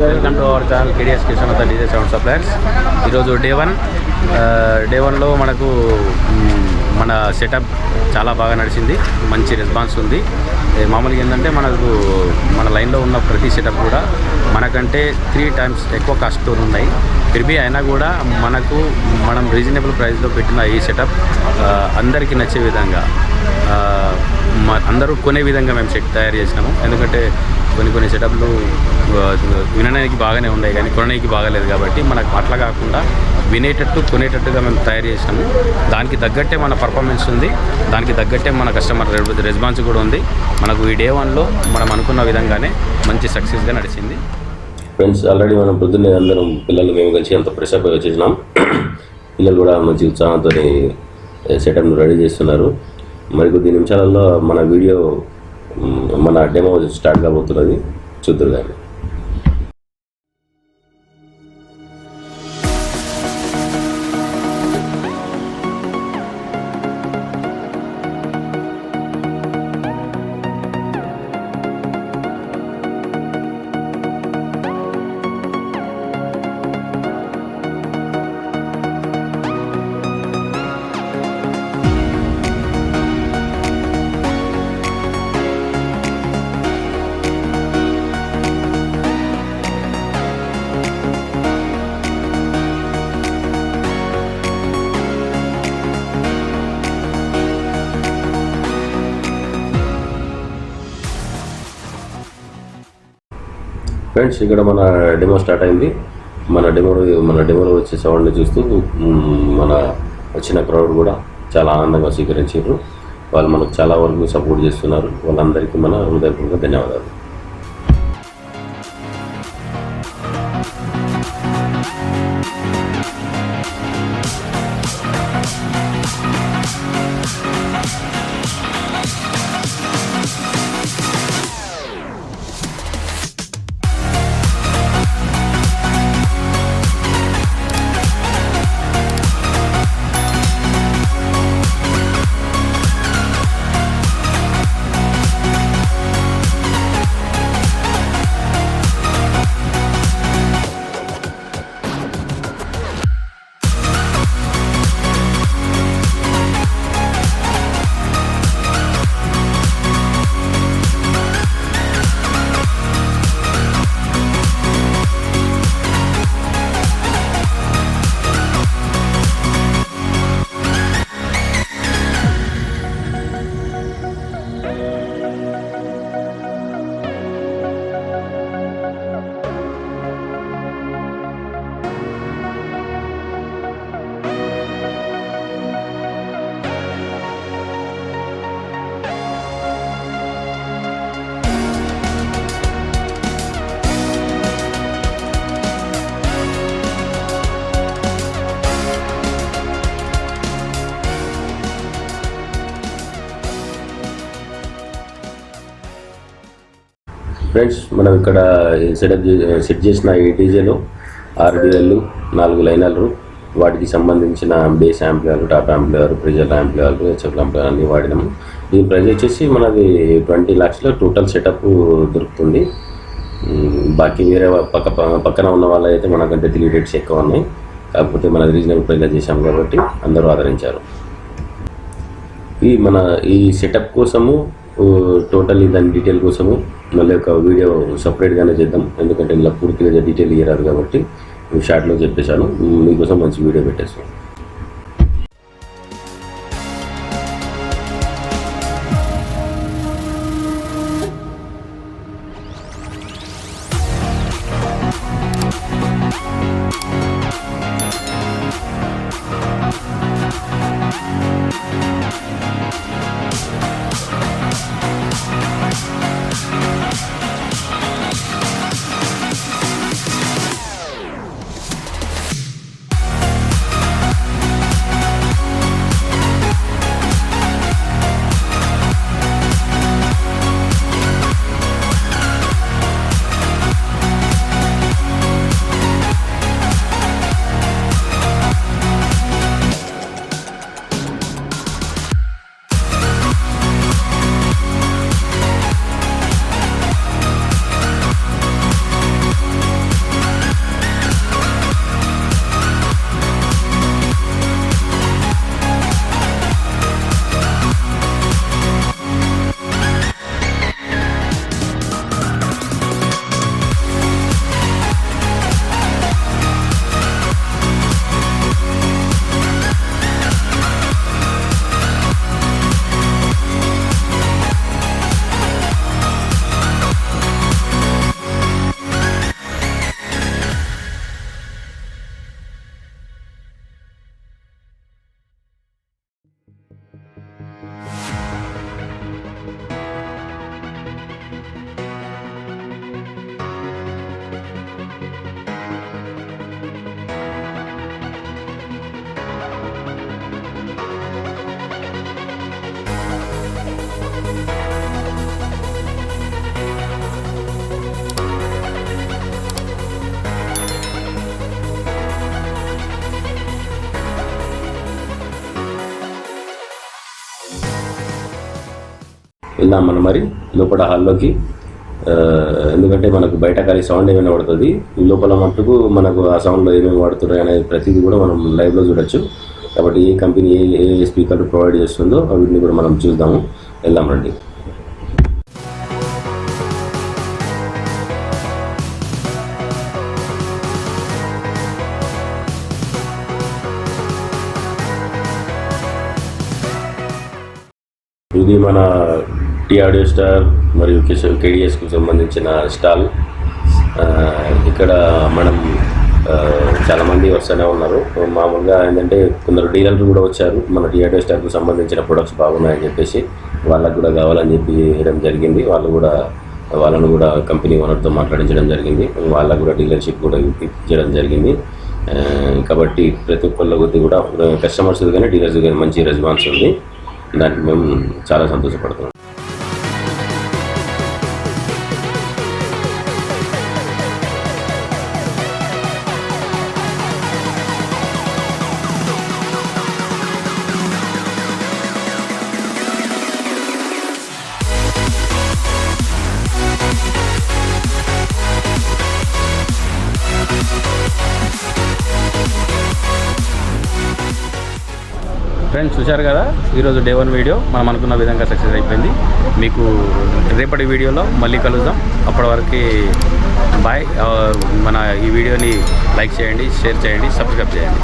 Welcome to our channel KDS Kishan of the DJ sound suppliers. ఈరోజు day వన్లో మనకు మన సెటప్ చాలా బాగా నడిచింది, మంచి రెస్పాన్స్ ఉంది. మామూలుగా ఏంటంటే మన లైన్లో ఉన్న ప్రతి సెటప్ కూడా మనకంటే 3 times ఎక్కువ కాస్ట్తో ఉన్నాయి. ఫిర్బీ అయినా కూడా మనం రీజనబుల్ ప్రైస్లో పెట్టిన ఈ సెటప్ అందరికీ నచ్చే విధంగా, అందరూ కొనే విధంగా మేము సెట్ తయారు చేసినాము. ఎందుకంటే కొన్ని సెటప్లు వినడానికి బాగానే ఉన్నాయి కానీ కొనడానికి బాగాలేదు. కాబట్టి మనకు అట్లా కాకుండా కొనేటట్టుగా మేము తయారు చేసినాము. దానికి తగ్గట్టే మన పర్ఫార్మెన్స్ ఉంది, దానికి తగ్గట్టే మన కస్టమర్ రెస్పాన్స్ కూడా ఉంది. మనకు ఈ డే వన్లో మనం అనుకున్న విధంగానే మంచి సక్సెస్గా నడిచింది. ఫ్రెండ్స్, ఆల్రెడీ మనం పొద్దున్నే అందరం పిల్లలు మేము కలిసి అంత ఫ్రెష్ అప్ వచ్చేసినాం. పిల్లలు కూడా మంచి ఉత్సాహంతో సెటప్ను రెడీ చేస్తున్నారు. మరికొద్ది నిమిషాలలో మన డెమో స్టార్ట్ కాబోతున్నది, చూద్దరు కానీ. ఫ్రెండ్స్, ఇక్కడ మన డెమో స్టార్ట్ అయింది. మన డెమోలో వచ్చే సౌండ్ని చూస్తూ మన వచ్చిన క్రౌడ్ కూడా చాలా ఆనందంగా స్వీకరించారు. వాళ్ళు మనకు చాలా వరకు సపోర్ట్ చేస్తున్నారు. వాళ్ళందరికీ మన హృదయపూర్వక ధన్యవాదాలు. ఫ్రెండ్స్, మనం ఇక్కడ సెట్ చేసిన ఈ డీజేలో 6 DL, 4 లైనర్లు, వాటికి సంబంధించిన base amplifier, top amplifier, pressure amplifier, HF amplifier అన్నీ వాడినాము. దీని ప్రైస్ వచ్చేసి మనది 20 lakhsలో టోటల్ సెటప్ దొరుకుతుంది. బాకీ వేరే పక్కన ఉన్న వాళ్ళు అయితే మనకంటే 3 rates ఎక్కువ ఉన్నాయి. కాకపోతే మనది రీజనబుల్ ప్రైస్లో చేసాం కాబట్టి అందరూ ఆదరించారు. ఈ సెటప్ కోసము టోటల్ దాని డీటెయిల్ కోసము మళ్ళీ ఒక వీడియో సపరేట్గానే చేద్దాం. ఎందుకంటే ఇలా పూర్తిగా డీటెయిల్ ఇయ్యరాదు కాబట్టి షార్ట్లో చెప్పేశాను. మీకోసం మంచి వీడియో పెట్టేస్తాను. వెళ్దాం మనం మరి లోపల హాల్లోకి. ఎందుకంటే మనకు బయట ఖాళీ సౌండ్ ఏమైనా పడుతుంది, లోపల మట్టుకు మనకు ఆ సౌండ్లో ఏమేమి వాడుతున్నాయి అనేది ప్రతిదీ కూడా మనం లైవ్లో చూడొచ్చు. కాబట్టి ఏ కంపెనీ ఏ స్పీకర్ ప్రొవైడ్ చేస్తుందో వీటిని కూడా మనం చూద్దాము. వెళ్దాం రండి. ఇది మన టీ ఆడియో స్టార్ మరియు కేడిఎస్కు సంబంధించిన స్టాల్. ఇక్కడ మనం చాలామంది వస్తూనే ఉన్నారు. మామూలుగా ఏంటంటే కొందరు డీలర్లు కూడా వచ్చారు, మన టీ ఆడియో స్టార్కు సంబంధించిన ప్రొడక్ట్స్ బాగున్నాయని చెప్పేసి వాళ్ళకు కూడా కావాలని చెప్పి వేయడం జరిగింది. వాళ్ళను కూడా కంపెనీ ఓనర్తో మాట్లాడించడం జరిగింది, వాళ్ళకు కూడా డీలర్షిప్ కూడా ఇప్పించడం జరిగింది. కాబట్టి ప్రతి ఒక్కళ్ళ కొద్ది కూడా కస్టమర్స్ కానీ డీలర్స్ కానీ మంచి రెస్పాన్స్ ఉంది. దానికి మేము చాలా సంతోషపడుతున్నాం. ఫ్రెండ్స్ చూశారు కదా, ఈరోజు డే 1 వీడియో మనం అనుకున్న విధంగా సక్సెస్ అయిపోయింది. మీకు రేపటి వీడియోలో మళ్ళీ కలుద్దాం. అప్పటి వరకు బాయ్. మన ఈ వీడియోని లైక్ చేయండి, షేర్ చేయండి, సబ్స్క్రైబ్ చేయండి.